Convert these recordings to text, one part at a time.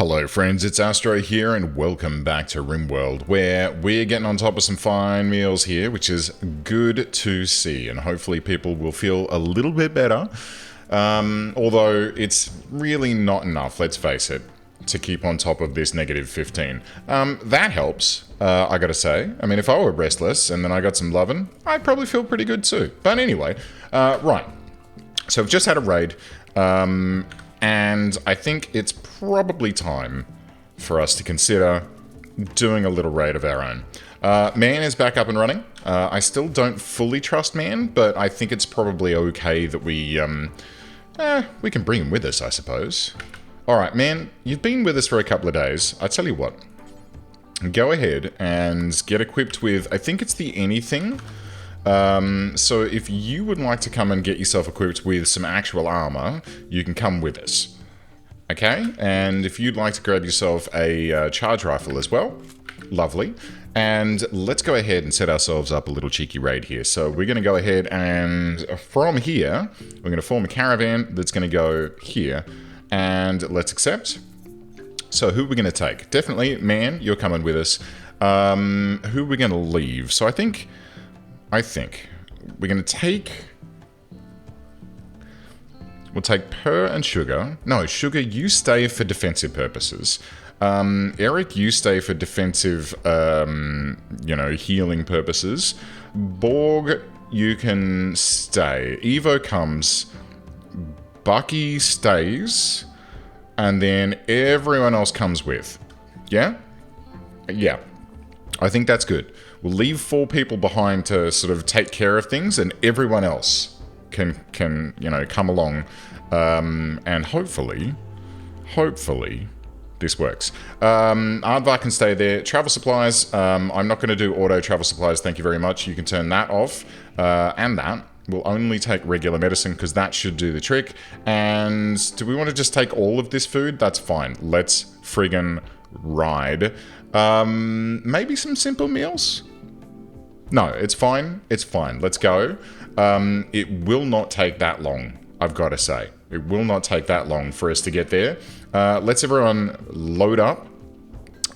Hello friends, it's Astro here and welcome back to RimWorld, where we're getting on top of some fine meals here, which is good to see, and hopefully people will feel a little bit better, although it's really not enough, let's face it, to keep on top of this negative 15. That helps, I gotta say. I mean, if I were restless and then I got some lovin', I'd probably feel pretty good too. But anyway, right, so we've just had a raid, and I think it's probably time for us to consider doing a little raid of our own. Man is back up and running. I still don't fully trust Man, but I think it's probably okay that we can bring him with us, I suppose. Alright, Man, you've been with us for a couple of days. I tell you what, go ahead and get equipped with, I think it's the anything. So if you would like to come and get yourself equipped with some actual armor, you can come with us. Okay, and if you'd like to grab yourself a charge rifle as well, lovely. And let's go ahead and set ourselves up a little cheeky raid here. So we're going to go ahead and from here, we're going to form a caravan that's going to go here. And let's accept. So who are we going to take? Definitely, Man, you're coming with us. Who are we going to leave? So I think we're going to take... We'll take Per and Sugar. No, Sugar, you stay for defensive purposes. Eric, you stay for defensive, healing purposes. Borg, you can stay. Evo comes. Bucky stays. And then everyone else comes with. Yeah? Yeah. I think that's good. We'll leave 4 people behind to sort of take care of things, and everyone else can come along, and hopefully this works. Aardvark can stay there. Travel supplies, I'm not going to do auto travel supplies, thank you very much. You can turn that off, and that. We'll only take regular medicine because that should do the trick. And do we want to just take all of this food? That's fine. Let's friggin' ride. Maybe some simple meals? No, it's fine. It's fine. Let's go. It will not take that long, I've got to say. It will not take that long for us to get there. Let's everyone load up.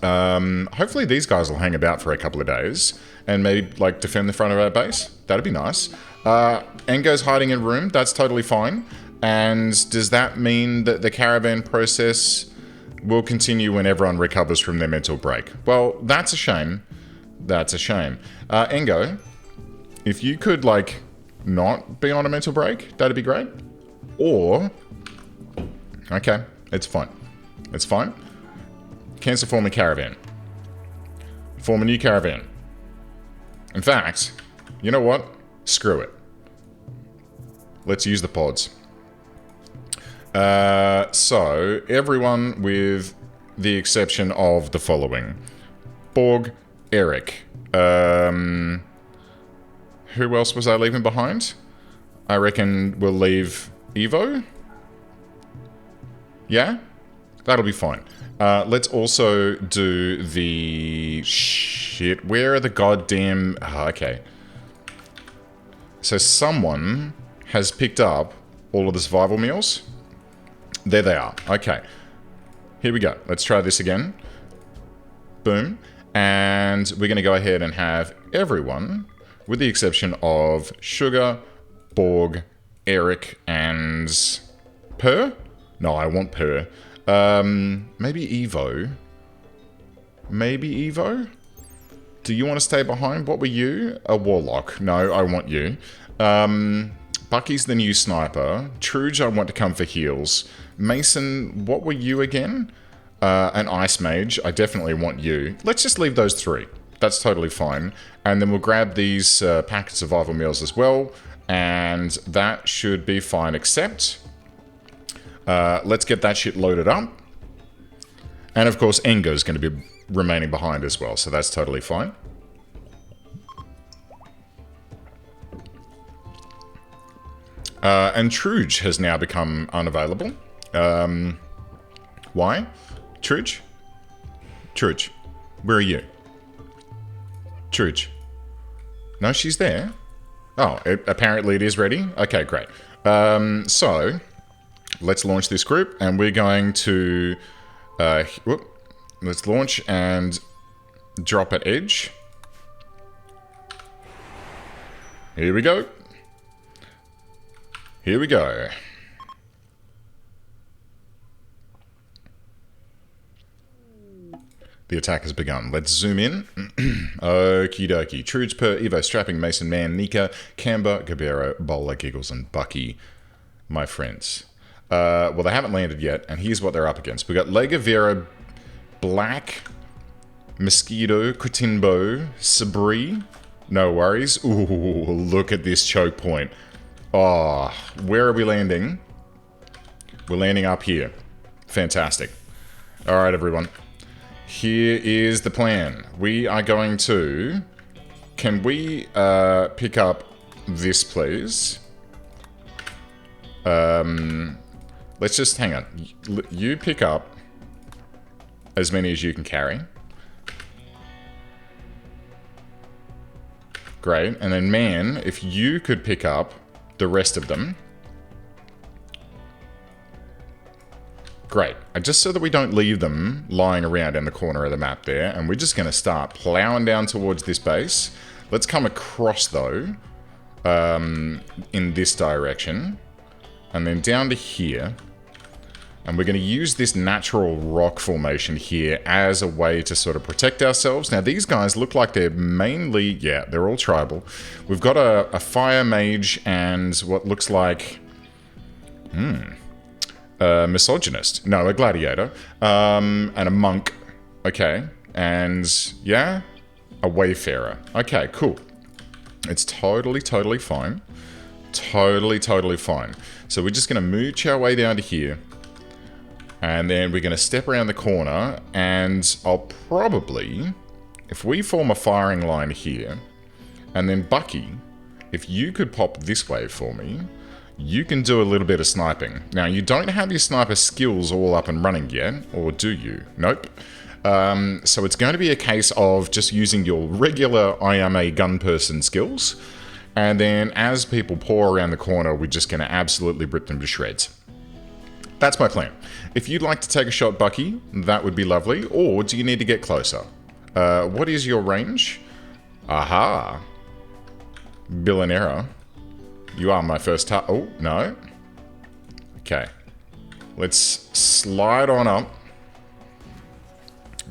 Hopefully these guys will hang about for a couple of days and maybe like defend the front of our base. That'd be nice. Engo's hiding in room. That's totally fine. And does that mean that the caravan process will continue when everyone recovers from their mental break? Well, that's a shame. That's a shame. Engo, if you could, like, not be on a mental break, that'd be great. Or... Okay, it's fine. It's fine. Cancel form a caravan. Form a new caravan. In fact, you know what? Screw it. Let's use the pods. So, everyone with the exception of the following. Borg, Eric. Who else was I leaving behind? I reckon we'll leave Evo. Yeah? That'll be fine. Let's also do the... Shit, where are the goddamn... Oh, okay. So someone has picked up all of the survival meals. There they are. Okay. Here we go. Let's try this again. Boom. And we're going to go ahead and have everyone, with the exception of Sugar, Borg, Eric, and Per? No, I want Per. Maybe Evo. Maybe Evo? Do you want to stay behind? What were you? A Warlock. No, I want you. Bucky's the new sniper. Truge, I want to come for heals. Mason, what were you again? An Ice Mage. I definitely want you. Let's just leave those 3. That's totally fine. And then we'll grab these packets of survival meals as well. And that should be fine, except... let's get that shit loaded up. And of course, Engo's going to be remaining behind as well, so that's totally fine. And Truge has now become unavailable. Why? Truge? Truge, where are you? Truge. No, she's there. Oh, apparently it is ready. Okay, great. So, let's launch this group, and we're going to Whoop. Let's launch and drop at edge. Here we go. Here we go. The attack has begun. Let's zoom in. Okie dokie. Troops per Evo, Strapping, Mason Man, Nika, Camber, Gabero, Bowler, Giggles, and Bucky, my friends. Well, they haven't landed yet, and here's what they're up against. We got Lega, Vera, Black, Mosquito, Kutinbo, Sabri. No worries. Ooh, look at this choke point. Oh, where are we landing? We're landing up here. Fantastic. All right, everyone. Here is the plan. We are going to... Can we pick up this, please? Let's just... Hang on. You pick up as many as you can carry. Great. And then, man, if you could pick up the rest of them. Great. Just so that we don't leave them lying around in the corner of the map there. And we're just going to start plowing down towards this base. Let's come across, though, in this direction. And then down to here. And we're going to use this natural rock formation here as a way to sort of protect ourselves. Now, these guys look like they're mainly... Yeah, they're all tribal. We've got a fire mage and what looks like... a misogynist. No, a gladiator. And a monk. Okay. And, yeah, a wayfarer. Okay, cool. It's totally fine. Totally fine. So we're just going to mooch our way down to here. And then we're going to step around the corner. And I'll probably... If we form a firing line here... And then Bucky, if you could pop this way for me... You can do a little bit of sniping. Now, you don't have your sniper skills all up and running yet, or do you? Nope. So it's going to be a case of just using your regular I am a gun person skills, and then as people pour around the corner, we're just going to absolutely rip them to shreds. That's my plan. If you'd like to take a shot, Bucky, that would be lovely, or do you need to get closer? What is your range? Aha. Billinera. You are my first oh, no. Okay. Let's slide on up.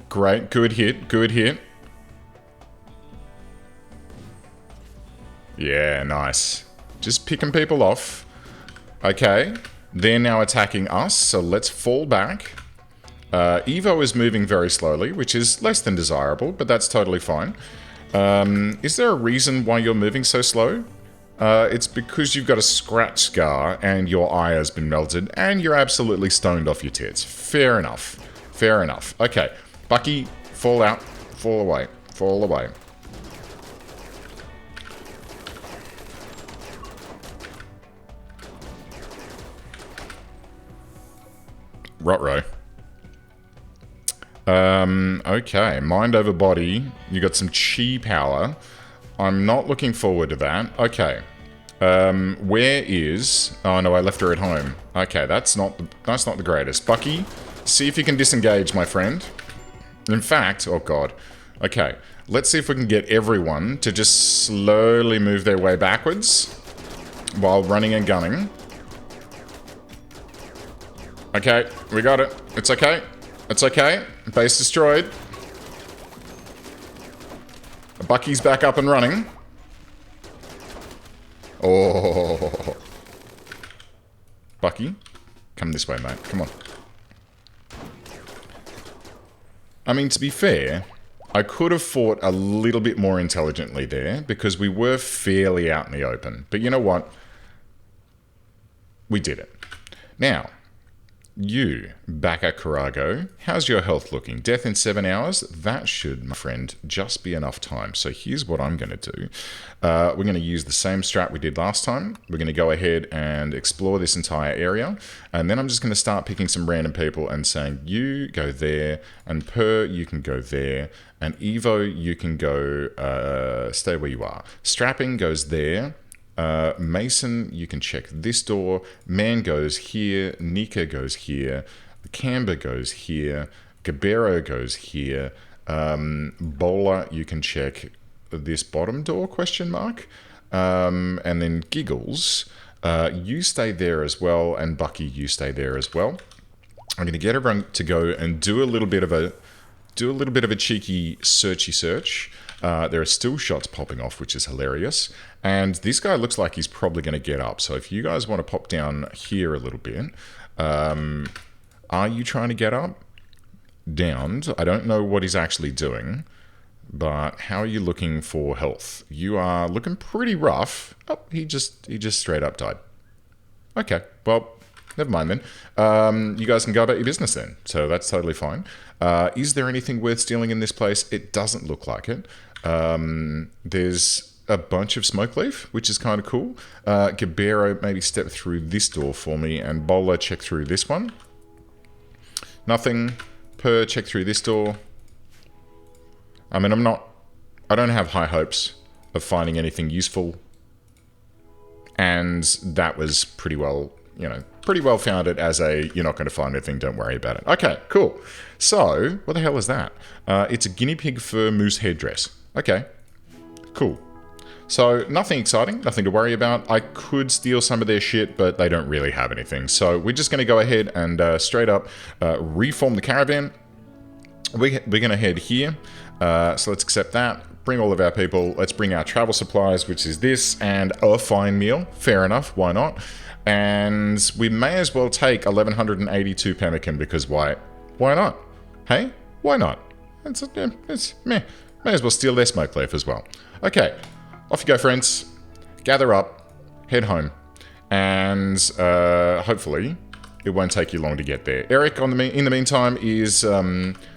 Great. Good hit. Good hit. Yeah, nice. Just picking people off. Okay. They're now attacking us, so let's fall back. Evo is moving very slowly, which is less than desirable, but that's totally fine. Is there a reason why you're moving so slow? It's because you've got a scratch scar and your eye has been melted and you're absolutely stoned off your tits. Fair enough. Fair enough. Okay. Bucky, fall out. Fall away. Fall away. Rotro. Okay. Mind over body. You got some chi power. I'm not looking forward to that. Okay. Where is... Oh, no, I left her at home. Okay, that's not the greatest. Bucky, see if you can disengage, my friend. In fact... Oh, God. Okay. Let's see if we can get everyone to just slowly move their way backwards while running and gunning. Okay, we got it. It's okay. It's okay. Base destroyed. Bucky's back up and running. Oh. Bucky, come this way, mate. Come on. I mean, to be fair, I could have fought a little bit more intelligently there because we were fairly out in the open. But you know what? We did it. Now, you, back at Karago, how's your health looking? Death in 7 hours? That should, my friend, just be enough time. So here's what I'm going to do. We're going to use the same strat we did last time. We're going to go ahead and explore this entire area. And then I'm just going to start picking some random people and saying, you go there, and Per, you can go there, and Evo, you can go, stay where you are. Strapping goes there. Mason, you can check this door. Man goes here. Nika goes here. The Camber goes here. Gabero goes here. Bowler, you can check this bottom door, question mark. And then Giggles, you stay there as well. And Bucky, you stay there as well. I'm going to get everyone to go and do a little bit of a cheeky searchy search. There are still shots popping off, which is hilarious. And this guy looks like he's probably going to get up. So if you guys want to pop down here a little bit, are you trying to get up? Downed. I don't know what he's actually doing, but how are you looking for health? You are looking pretty rough. Oh, he just straight up died. Okay, well, never mind then. You guys can go about your business then. So that's totally fine. Is there anything worth stealing in this place? It doesn't look like it. There's a bunch of smoke leaf, which is kind of cool. Gabero, maybe step through this door for me, and Bowler, check through this one. Nothing. Per, check through this door. I mean, I don't have high hopes of finding anything useful. And that was pretty well founded as you're not going to find anything, don't worry about it. Okay, cool. So, what the hell is that? It's a guinea pig fur moose headdress. Okay, cool. So, nothing exciting, nothing to worry about. I could steal some of their shit, but they don't really have anything. So, we're just going to go ahead and straight up reform the caravan. We're going to head here. So, let's accept that. Bring all of our people. Let's bring our travel supplies, which is this, and a fine meal. Fair enough, why not? And we may as well take 1182 pemmican, because why not? Hey, why not? It's meh. May as well steal their smoke leaf as well. Okay, off you go, friends. Gather up, head home, and hopefully it won't take you long to get there. Eric, in the meantime, is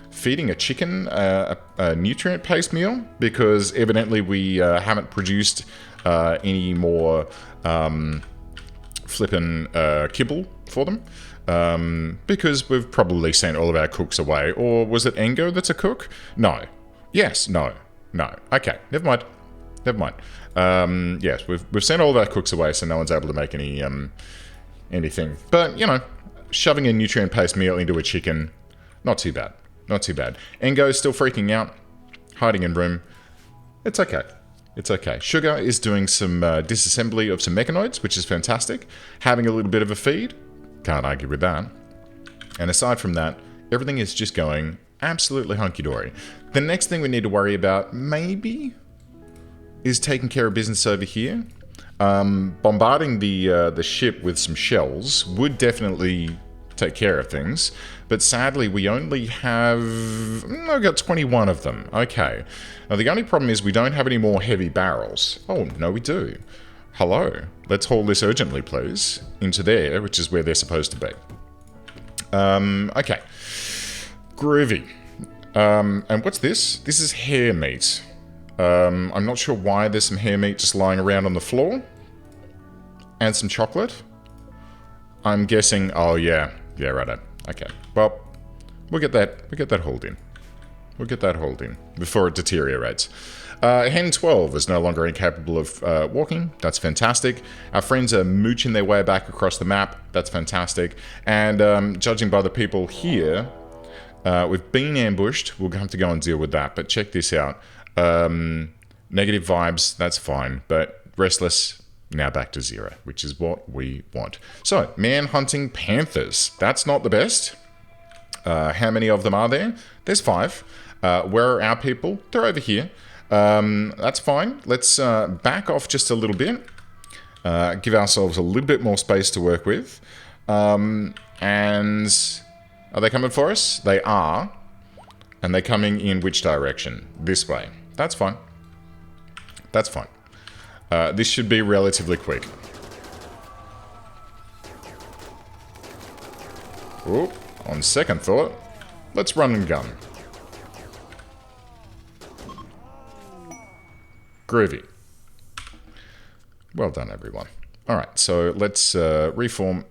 feeding a chicken a nutrient-paced meal, because evidently we haven't produced any more flippin' kibble for them, because we've probably sent all of our cooks away. Or was it Engo that's a cook? No. Yes, no. Okay, never mind. Yes, we've sent all of our cooks away, so no one's able to make anything. But, shoving a nutrient-paced meal into a chicken, not too bad. Engo's still freaking out, hiding in room. It's okay. Sugar is doing some disassembly of some mechanoids, which is fantastic. Having a little bit of a feed, can't argue with that. And aside from that, everything is just going absolutely hunky-dory. The next thing we need to worry about, maybe, is taking care of business over here. Bombarding the ship with some shells would definitely take care of things, but sadly we only have... I've got 21 of them. Okay. Now the only problem is we don't have any more heavy barrels. Oh, no we do. Hello. Let's haul this urgently, please, into there, which is where they're supposed to be. Okay. Groovy. And what's this? This is hare meat. I'm not sure why there's some hare meat just lying around on the floor. And some chocolate. I'm guessing... Oh, yeah. Yeah, righto. Okay. Well, we'll get that hauled in. We'll get that hauled in before it deteriorates. Hen 12 is no longer incapable of walking. That's fantastic. Our friends are mooching their way back across the map. That's fantastic. And judging by the people here, we've been ambushed. We'll have to go and deal with that. But check this out. Negative vibes, that's fine. But restless... Now back to 0, which is what we want. So, man-hunting panthers. That's not the best. How many of them are there? There's 5. Where are our people? They're over here. That's fine. Let's back off just a little bit. Give ourselves a little bit more space to work with. And are they coming for us? They are. And they're coming in which direction? This way. That's fine. That's fine. This should be relatively quick. Oop, on second thought, let's run and gun. Groovy. Well done, everyone. Alright, so let's reform.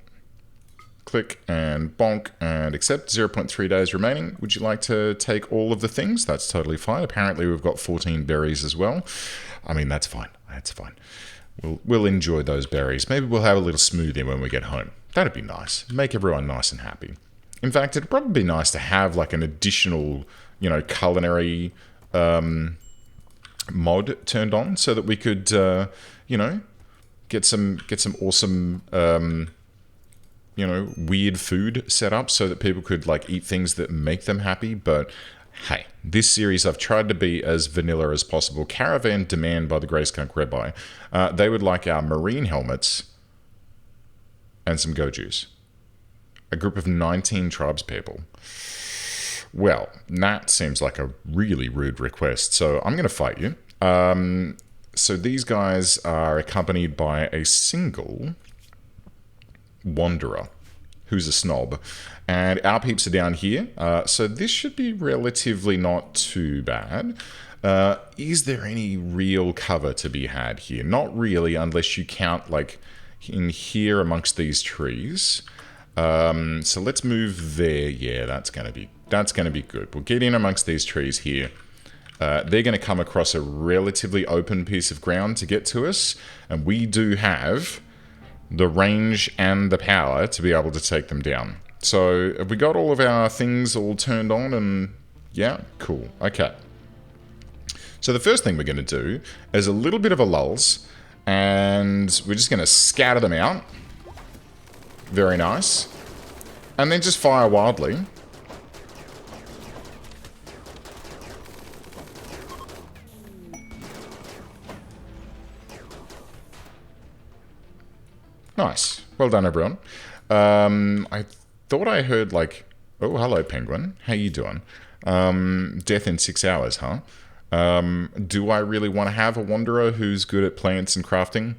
Click and bonk and accept. 0.3 days remaining. Would you like to take all of the things? That's totally fine. Apparently we've got 14 berries as well. I mean, that's fine. That's fine. We'll enjoy those berries. Maybe we'll have a little smoothie when we get home. That'd be nice. Make everyone nice and happy. In fact, it'd probably be nice to have like an additional, you know, culinary mod turned on so that we could, you know, get some awesome, you know, weird food set up so that people could like eat things that make them happy. But hey, this series I've tried to be as vanilla as possible. Caravan Demand by the Grey Skunk Rabbi. They would like our marine helmets and some Gojus. A group of 19 tribes people. Well, that seems like a really rude request, so I'm going to fight you. So these guys are accompanied by a single wanderer who's a snob, and our peeps are down here, so this should be relatively not too bad. Is there any real cover to be had here? Not really, unless you count like in here amongst these trees. So let's move there. Yeah, that's gonna be good. We'll get in amongst these trees here. They're going to come across a relatively open piece of ground to get to us, and we do have the range and the power to be able to take them down. So have we got all of our things all turned on? And yeah, cool. Okay. So the first thing we're going to do is a little bit of a lulls, and we're just going to scatter them out. Very nice. And then just fire wildly. Nice. Well done, everyone. I thought I heard like, oh, hello, penguin. How you doing? Death in 6 hours, huh? Do I really want to have a wanderer who's good at plants and crafting?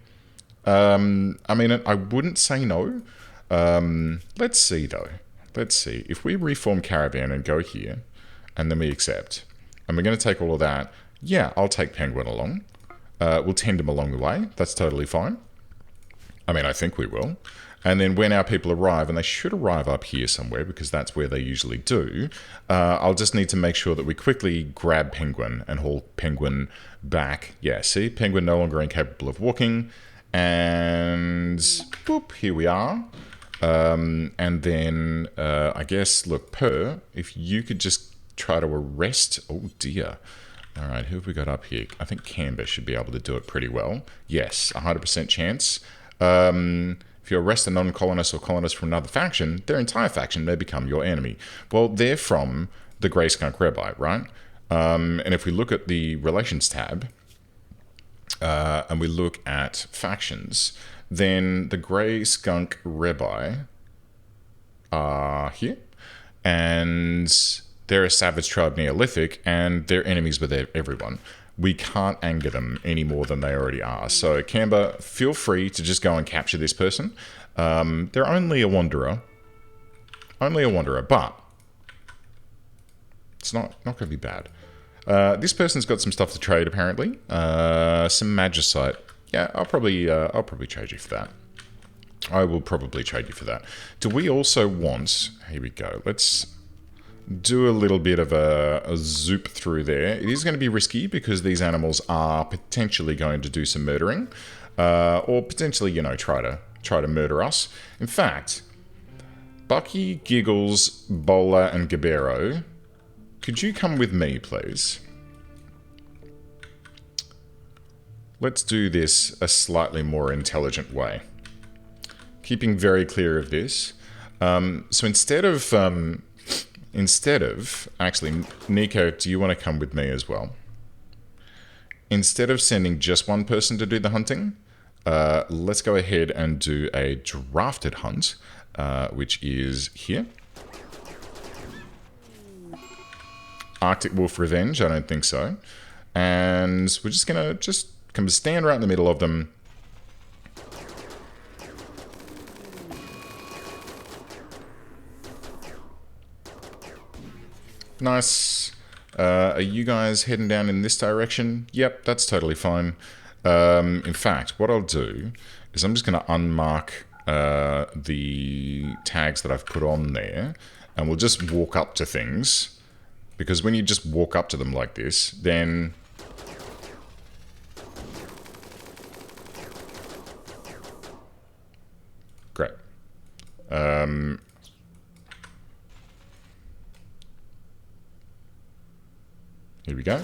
I mean, I wouldn't say no. Let's see, though. Let's see. If we reform Caravan and go here, and then we accept, and we're going to take all of that, yeah, I'll take Penguin along. We'll tend him along the way. That's totally fine. I mean, I think we will. And then when our people arrive, and they should arrive up here somewhere because that's where they usually do, I'll just need to make sure that we quickly grab Penguin and haul Penguin back. Yeah, see? Penguin no longer incapable of walking. And boop, here we are. And then I guess, look, if you could just try to arrest... Oh, dear. All right, who have we got up here? I think Canberra should be able to do it pretty well. Yes, 100% chance. If you arrest a non-colonist or colonist from another faction, their entire faction may become your enemy. Well, they're from the Grey Skunk Rabbi, right? And if we look at the Relations tab, and we look at factions, then the Grey Skunk Rabbi are here, and they're a savage tribe Neolithic, and they're enemies with everyone. We can't anger them any more than they already are. So, Canberra, feel free to just go and capture this person. They're only a wanderer. Only a wanderer, but it's not going to be bad. This person's got some stuff to trade, apparently. Some magicite. Yeah, I'll probably trade you for that. I will probably trade you for that. Do we also want... Here we go. Let's do a little bit of a zoop through there. It is going to be risky because these animals are potentially going to do some murdering, or potentially, you know, try to murder us. In fact, Bucky, Giggles, Bowler, and Gabero, could you come with me, please? Let's do this a slightly more intelligent way, keeping very clear of this. So instead of, actually, Nico, do you want to come with me as well? Instead of sending just one person to do the hunting, let's go ahead and do a drafted hunt, which is here. Arctic Wolf Revenge, I don't think so. And we're just going to come stand right in the middle of them. Nice. Are you guys heading down in this direction? Yep, that's totally fine. In fact, what I'll do is I'm just going to unmark the tags that I've put on there, and we'll just walk up to things. Because when you just walk up to them like this, then... Great. Here we go.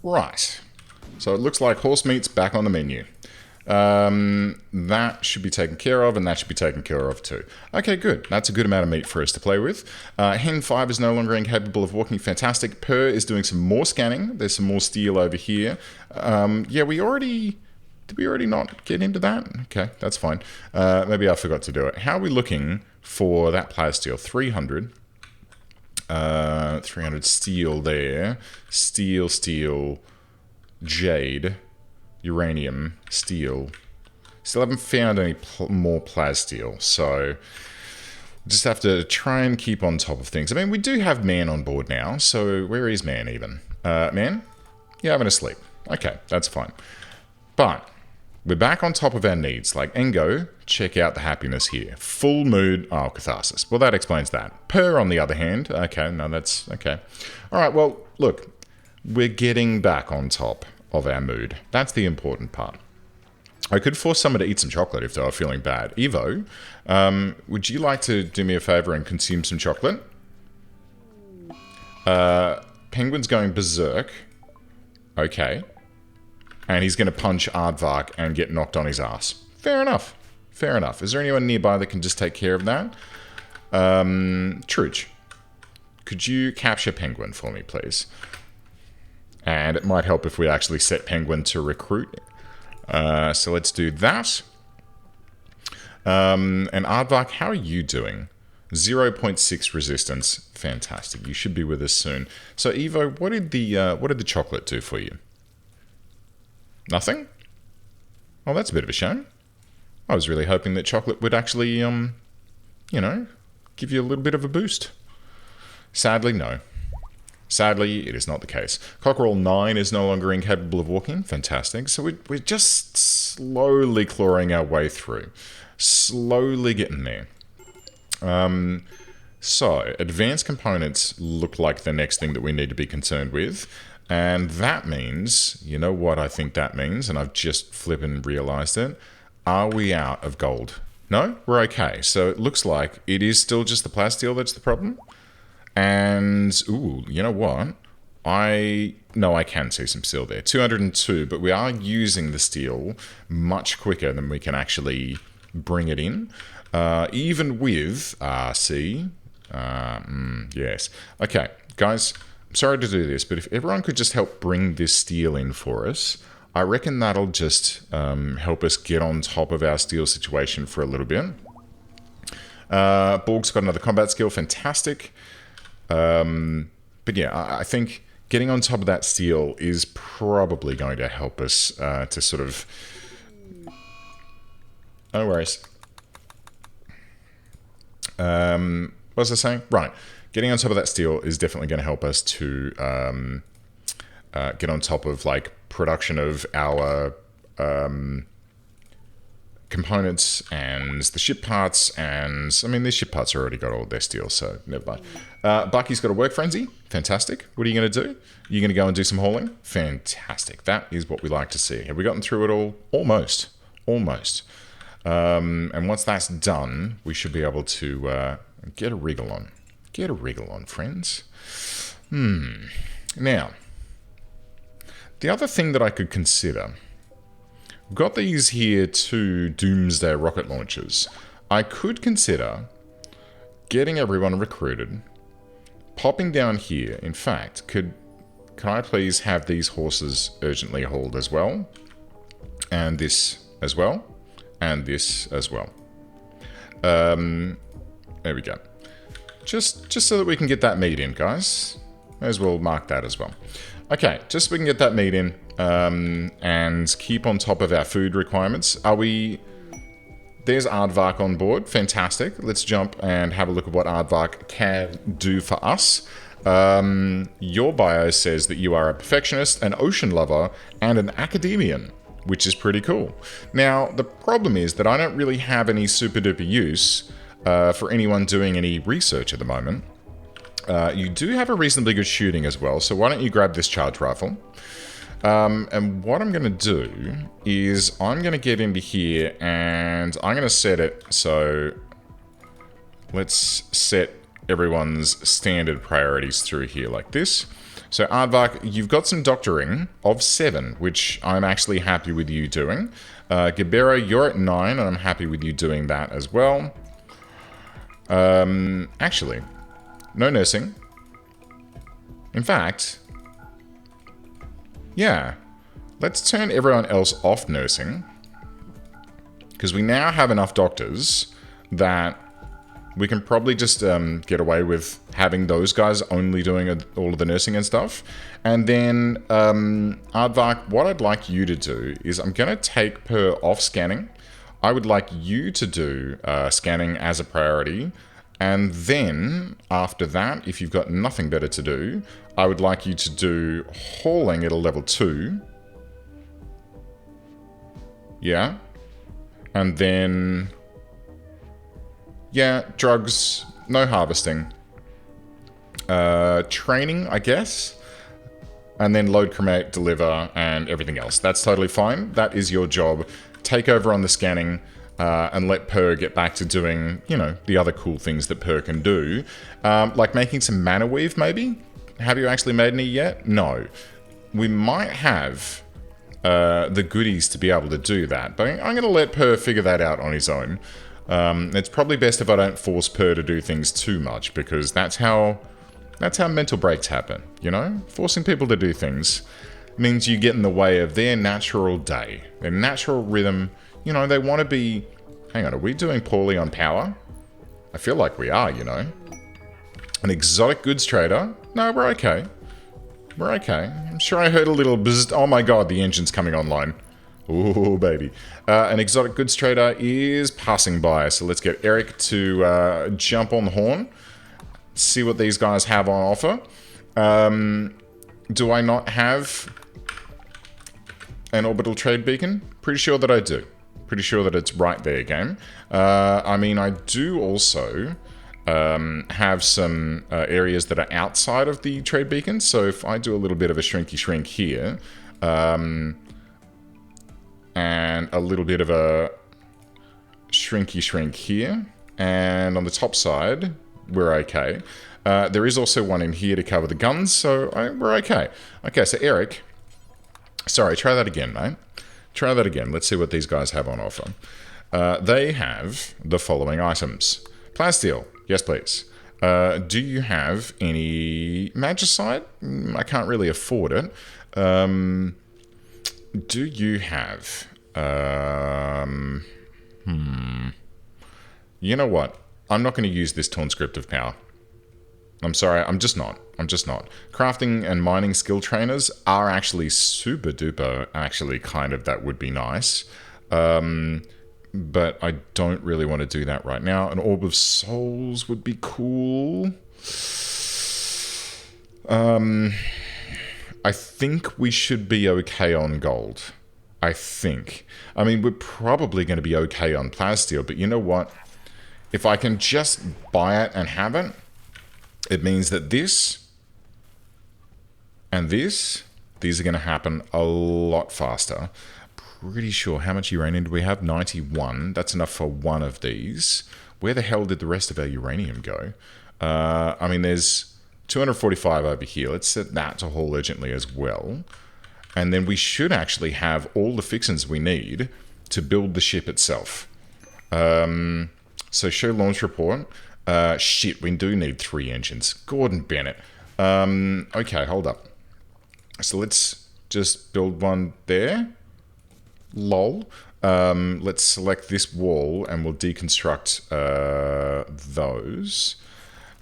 Right. So it looks like horse meat's back on the menu. That should be taken care of, and that should be taken care of too. Okay, good. That's a good amount of meat for us to play with. Hen 5 is no longer incapable of walking. Fantastic. Per is doing some more scanning. There's some more steel over here. Yeah, we already... Did we already not get into that? Okay, that's fine. Maybe I forgot to do it. How are we looking for that plasteel? 300. 300 steel there. Steel, jade, uranium, steel. Still haven't found any more plasteel, so just have to try and keep on top of things. I mean, we do have man on board now, so where is man even? Man? You're having a sleep. Okay, that's fine. But we're back on top of our needs. Like, Engo, check out the happiness here. Full mood. Oh, catharsis. Well, that explains that. Per, on the other hand. Okay, no, that's... Okay. All right, well, look. We're getting back on top of our mood. That's the important part. I could force someone to eat some chocolate if they were feeling bad. Evo, would you like to do me a favor and consume some chocolate? Penguin's going berserk. Okay. And he's going to punch Aardvark and get knocked on his ass. Fair enough. Fair enough. Is there anyone nearby that can just take care of that? Truge, could you capture Penguin for me, please? And it might help if we actually set Penguin to recruit. So let's do that. And Aardvark, how are you doing? 0.6 resistance. Fantastic. You should be with us soon. So Evo, what did the chocolate do for you? Nothing? Oh, that's a bit of a shame. I was really hoping that chocolate would actually, you know, give you a little bit of a boost. Sadly, no. Sadly, it is not the case. Cockerel 9 is no longer incapable of walking. Fantastic. So we're just slowly clawing our way through. Slowly getting there. So, advanced components look like the next thing that we need to be concerned with. And that means, you know what I think that means, and I've just flippin' realized it. Are we out of gold? No? We're okay. So it looks like it is still just the plasteel that's the problem. And, ooh, you know what? I can see some steel there. 202, but we are using the steel much quicker than we can actually bring it in. Even with RC. Yes. Okay, guys. I'm sorry to do this, but if everyone could just help bring this steel in for us, I reckon that'll just help us get on top of our steel situation for a little bit. Borg's got another combat skill, fantastic. But yeah, I think getting on top of that steel is probably going to help us to sort of... No worries. What was I saying? Right. Getting on top of that steel is definitely going to help us to get on top of like production of our components and the ship parts. And I mean, these ship parts already got all their steel, so never mind. Bucky's got a work frenzy. Fantastic. What are you going to do? You're going to go and do some hauling? Fantastic. That is what we like to see. Have we gotten through it all? Almost. Almost. And once that's done, we should be able to get a wriggle on. Get a wriggle on, friends. Now, the other thing that I could consider, we've got these here 2 Doomsday rocket launchers. I could consider getting everyone recruited, popping down here. In fact, can I please have these horses urgently hauled as well? And this as well? And this as well. There we go. Just so that we can get that meat in, guys. May as well mark that as well. Okay, just so we can get that meat in and keep on top of our food requirements. Are we... There's Aardvark on board. Fantastic. Let's jump and have a look at what Aardvark can do for us. Your bio says that you are a perfectionist, an ocean lover, and an academician, which is pretty cool. Now, the problem is that I don't really have any super duper use for anyone doing any research at the moment. You do have a reasonably good shooting as well, so why don't you grab this charge rifle? And what I'm going to do is I'm going to get into here and I'm going to set it so let's set everyone's standard priorities through here like this. So Aardvark, you've got some doctoring of 7, which I'm actually happy with you doing. Gabera, you're at 9 and I'm happy with you doing that as well. Actually, no nursing. In fact, yeah, let's turn everyone else off nursing. Because we now have enough doctors that we can probably just get away with having those guys only doing all of the nursing and stuff. And then, Aardvark, what I'd like you to do is I'm going to take Per off scanning. I would like you to do scanning as a priority. And then, after that, if you've got nothing better to do, I would like you to do hauling at a level 2. Yeah. And then... yeah, drugs, no harvesting. Training, I guess. And then load, cremate, deliver, and everything else. That's totally fine. That is your job. Take over on the scanning, and let Per get back to doing, you know, the other cool things that Per can do. Like making some mana weave, maybe? Have you actually made any yet? No. We might have the goodies to be able to do that, but I'm going to let Per figure that out on his own. It's probably best if I don't force Per to do things too much, because that's how mental breaks happen, you know? Forcing people to do things means you get in the way of their natural day, their natural rhythm. You know, they want to be... hang on, are we doing poorly on power? I feel like we are, you know? An exotic goods trader? No, we're okay. We're okay. I'm sure I heard a little buzz. Oh my god, the engine's coming online. Ooh, baby. An exotic goods trader is passing by, so let's get Eric to jump on the horn. See what these guys have on offer. Do I not have an orbital trade beacon? Pretty sure that I do. Pretty sure that it's right there, game. I mean, I do also have some areas that are outside of the trade beacon, so if I do a little bit of a shrinky shrink here, and a little bit of a shrinky shrink here, and on the top side, we're okay. There is also one in here to cover the guns, so we're okay. Okay, so Eric, sorry, try that again, mate. Try that again. Let's see what these guys have on offer. They have the following items. Plasteel, yes please. Do you have any magicite? I can't really afford it. Do you have... You know what? I'm not going to use this Torn Script of Power. I'm sorry, I'm just not. I'm just not. Crafting and mining skill trainers are actually super duper, actually kind of, that would be nice. But I don't really want to do that right now. An Orb of Souls would be cool. I think we should be okay on gold. I think. I mean, we're probably going to be okay on plasteel, but you know what? If I can just buy it and have it, it means that this and this, these are going to happen a lot faster. Pretty sure, how much uranium do we have? 91. That's enough for one of these. Where the hell did the rest of our uranium go? I mean, there's 245 over here. Let's set that to haul urgently as well. And then we should actually have all the fixins we need to build the ship itself. So show launch report. Shit, we do need 3 engines. Gordon Bennett. Okay, hold up. So let's just build one there. Lol. Let's select this wall and we'll deconstruct those.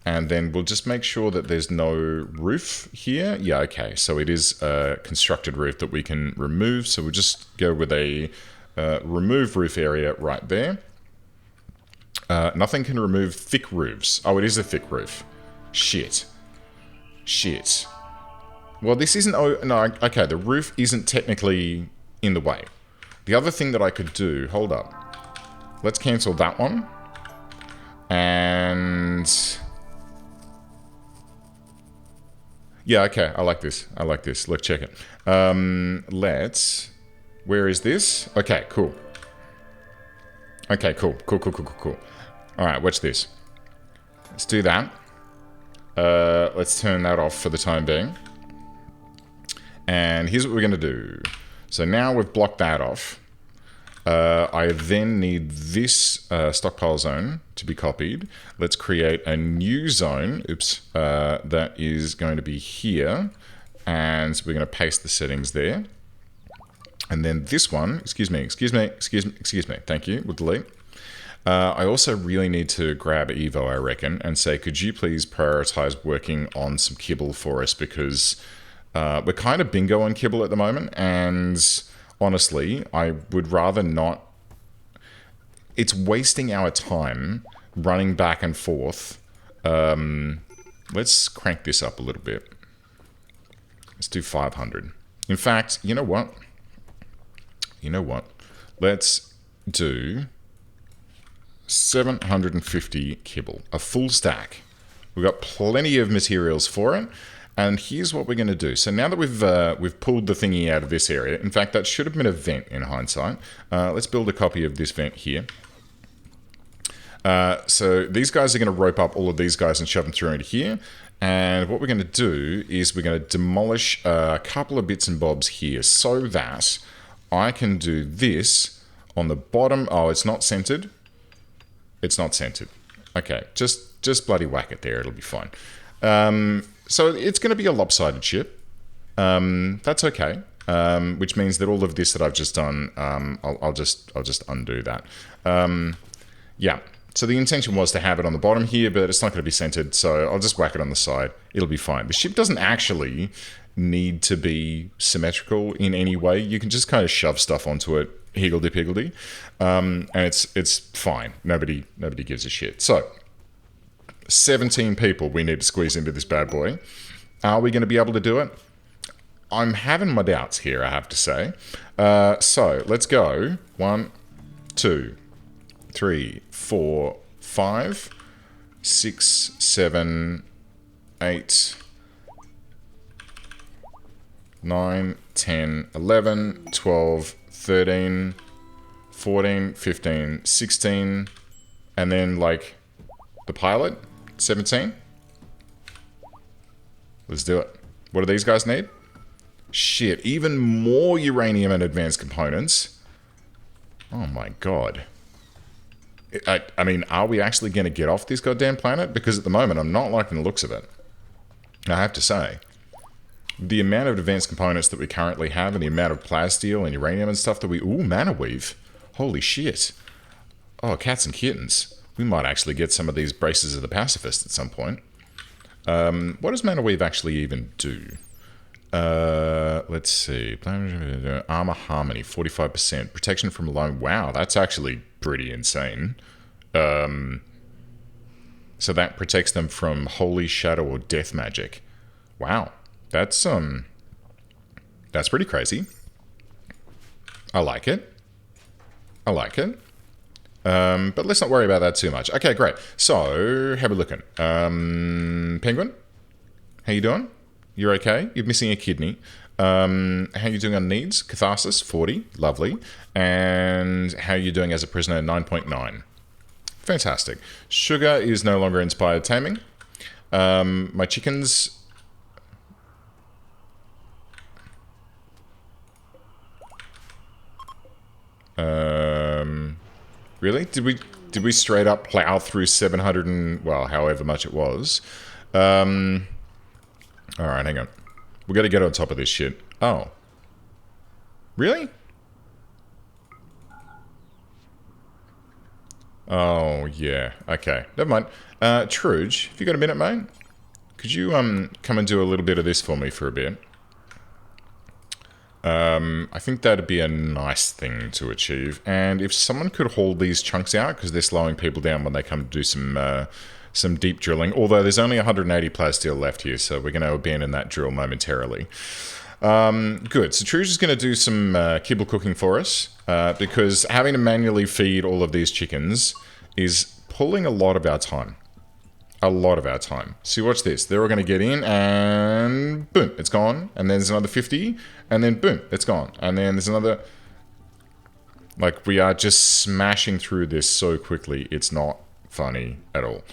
And then we'll just make sure that there's no roof here. Yeah, okay. So it is a constructed roof that we can remove. So we'll just go with a remove roof area right there. Nothing can remove thick roofs. Oh, it is a thick roof. Shit. Shit. Well, this isn't... Oh, no, okay. The roof isn't technically in the way. The other thing that I could do... Hold up. Let's cancel that one. And... Yeah, okay, I like this. I like this. Look, check it. Where is this? Okay, cool. Okay, cool. Cool. Alright, watch this. Let's do that. Let's turn that off for the time being. And here's what we're going to do. So now we've blocked that off. I then need this stockpile zone to be copied. Let's create a new zone. Oops. That is going to be here. And so we're going to paste the settings there. And then this one, excuse me. Thank you. We'll delete. I also really need to grab Evo, I reckon, and say, could you please prioritize working on some kibble for us? Because we're kind of bingo on kibble at the moment. And honestly, I would rather not. It's wasting our time running back and forth. Let's crank this up a little bit. Let's do 500. In fact, you know what? Let's do 750 kibble, a full stack. We've got plenty of materials for it. And here's what we're going to do. So now that we've pulled the thingy out of this area, in fact, that should have been a vent in hindsight. Let's build a copy of this vent here. So these guys are going to rope up all of these guys and shove them through into here. And what we're going to do is we're going to demolish a couple of bits and bobs here so that I can do this on the bottom. Oh, it's not centered. It's not centered. Okay, just bloody whack it there. It'll be fine. So it's going to be a lopsided ship. That's okay. Which means that all of this that I've just done, I'll just undo that. Yeah. So the intention was to have it on the bottom here, but it's not going to be centered. So I'll just whack it on the side. It'll be fine. The ship doesn't actually need to be symmetrical in any way. You can just kind of shove stuff onto it, higgledy-piggledy, and it's fine. Nobody gives a shit. So 17 people we need to squeeze into this bad boy. Are we going to be able to do it? I'm having my doubts here, I have to say. So let's go. 1, 2, 3, 4, 5, 6, 7, 8, 9, 10, 11, 12, 13, 14, 15, 16, and then like the pilot, 17. Let's do it. What do these guys need? Shit, even more uranium and advanced components. Oh my god. I mean, are we actually going to get off this goddamn planet? Because at the moment, I'm not liking the looks of it. I have to say. The amount of advanced components that we currently have and the amount of plasteel and uranium and stuff that we... Ooh, mana weave. Holy shit. Oh, cats and kittens. We might actually get some of these braces of the pacifist at some point. What does mana weave actually even do? Let's see. Armor harmony, 45%. Protection from alone. Wow, that's actually pretty insane. So that protects them from holy shadow or death magic. Wow. That's pretty crazy. I like it. But let's not worry about that too much. Okay, great. So, how we looking? Penguin? How you doing? You're okay? You're missing a kidney. How you doing on needs? Catharsis, 40. Lovely. And how you doing as a prisoner? 9.9. Fantastic. Sugar is no longer inspired taming. My chickens... Really? Did we straight up plow through 700 and... Well, however much it was. Alright, hang on. We got to get on top of this shit. Oh. Really? Oh, yeah. Okay. Never mind. Truge, have you got a minute, mate? Could you come and do a little bit of this for me for a bit? I think that'd be a nice thing to achieve. And if someone could haul these chunks out, because they're slowing people down when they come to do some deep drilling. Although there's only 180 plasteel left here, so we're going to abandon that drill momentarily. Good. So Truge is going to do some kibble cooking for us, because having to manually feed all of these chickens is pulling a lot of our time. a lot of our time. So watch this. They're all going to get in and boom, it's gone. And then there's another 50 and then boom, it's gone. And then there's another... Like, we are just smashing through this so quickly. It's not funny at all.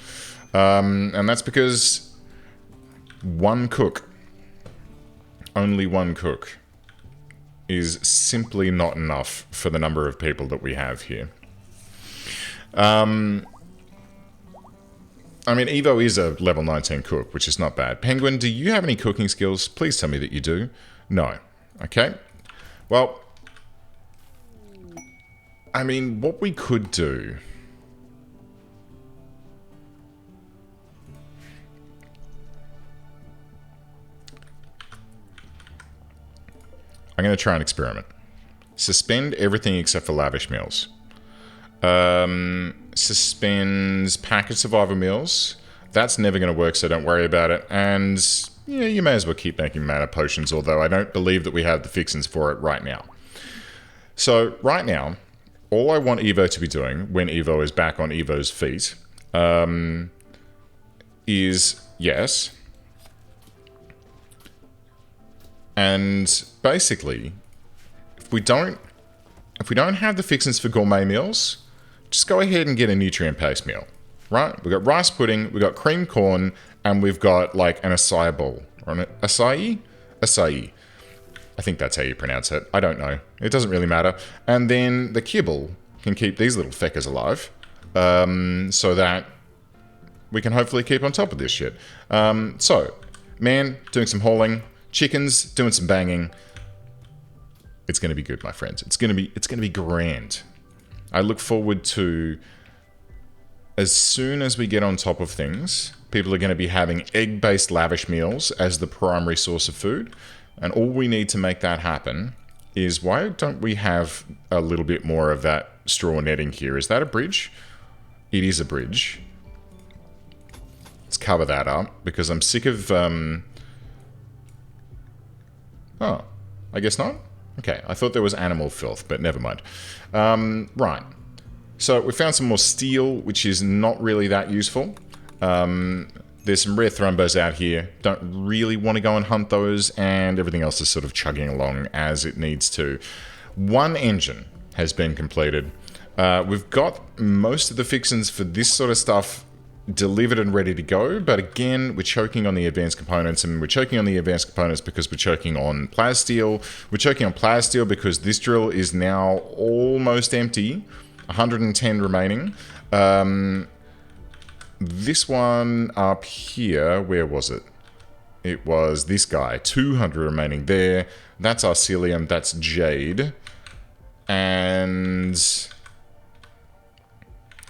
And that's because one cook, only one cook, is simply not enough for the number of people that we have here. I mean, Evo is a level 19 cook, which is not bad. Penguin, do you have any cooking skills? Please tell me that you do. No. Okay. Well, I mean, what we could do... I'm going to try an experiment. Suspend everything except for lavish meals. Suspends package survivor meals. That's never going to work, so don't worry about it. And yeah, you may as well keep making mana potions, although I don't believe that we have the fixins for it right now. So right now, all I want Evo to be doing when Evo is back on Evo's feet is yes. And basically, if we don't have the fixins for gourmet meals, just go ahead and get a nutrient-based meal, right? We've got rice pudding, we've got cream corn, and we've got like an acai bowl. Or an acai? Acai. I think that's how you pronounce it. I don't know. It doesn't really matter. And then the kibble can keep these little feckers alive, so that we can hopefully keep on top of this shit. So, man, doing some hauling. Chickens doing some banging. It's going to be good, my friends. It's going to be grand. I look forward to, as soon as we get on top of things, people are going to be having egg-based lavish meals as the primary source of food. And all we need to make that happen is, why don't we have a little bit more of that straw netting here? Is that a bridge? It is a bridge. Let's cover that up, because I'm sick of... Oh, I guess not? Okay, I thought there was animal filth, but never mind. Right. So we found some more steel, which is not really that useful. There's some rare thrumbos out here. Don't really want to go and hunt those, and everything else is sort of chugging along as it needs to. One engine has been completed. We've got most of the fixins for this sort of stuff delivered and ready to go, but again, we're choking on the advanced components, and we're choking on the advanced components because we're choking on plasteel. We're choking on plasteel because this drill is now almost empty. 110 remaining. This one up here, where was it? It was this guy. 200 remaining there. That's arcelium, that's jade. And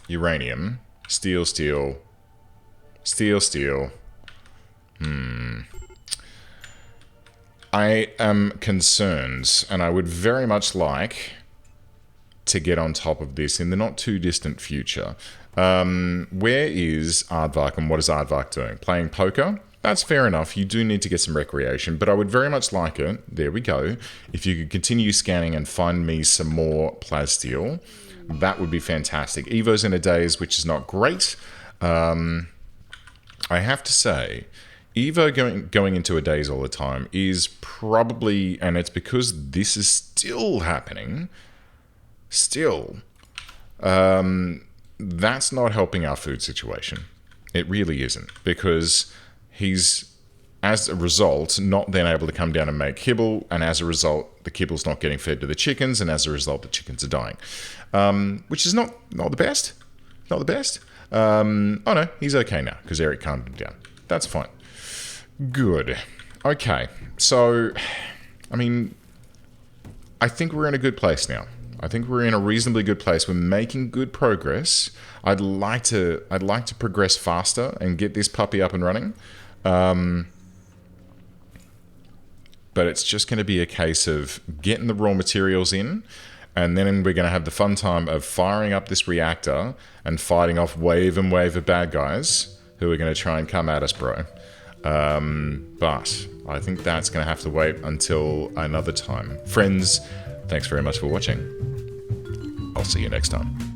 uranium. Steel, steel. Steel, steel. I am concerned, and I would very much like to get on top of this in the not too distant future. Where is Aardvark, and what is Aardvark doing? Playing poker? That's fair enough. You do need to get some recreation, but I would very much like it. There we go. If you could continue scanning and find me some more plasteel, that would be fantastic. Evo's in a daze, which is not great. I have to say, Evo going into a daze all the time is probably, and it's because this is still happening, that's not helping our food situation. It really isn't, because he's, as a result, not then able to come down and make kibble, and as a result, the kibble's not getting fed to the chickens, and as a result, the chickens are dying. Which is not the best. Not the best. Oh no, he's okay now, because Eric calmed him down. That's fine. Good. Okay, so, I mean, I think we're in a good place now. I think we're in a reasonably good place. We're making good progress. I'd like to progress faster and get this puppy up and running. But it's just going to be a case of getting the raw materials in, and then we're going to have the fun time of firing up this reactor and fighting off wave and wave of bad guys who are going to try and come at us, bro. But I think that's going to have to wait until another time. Friends, thanks very much for watching. I'll see you next time.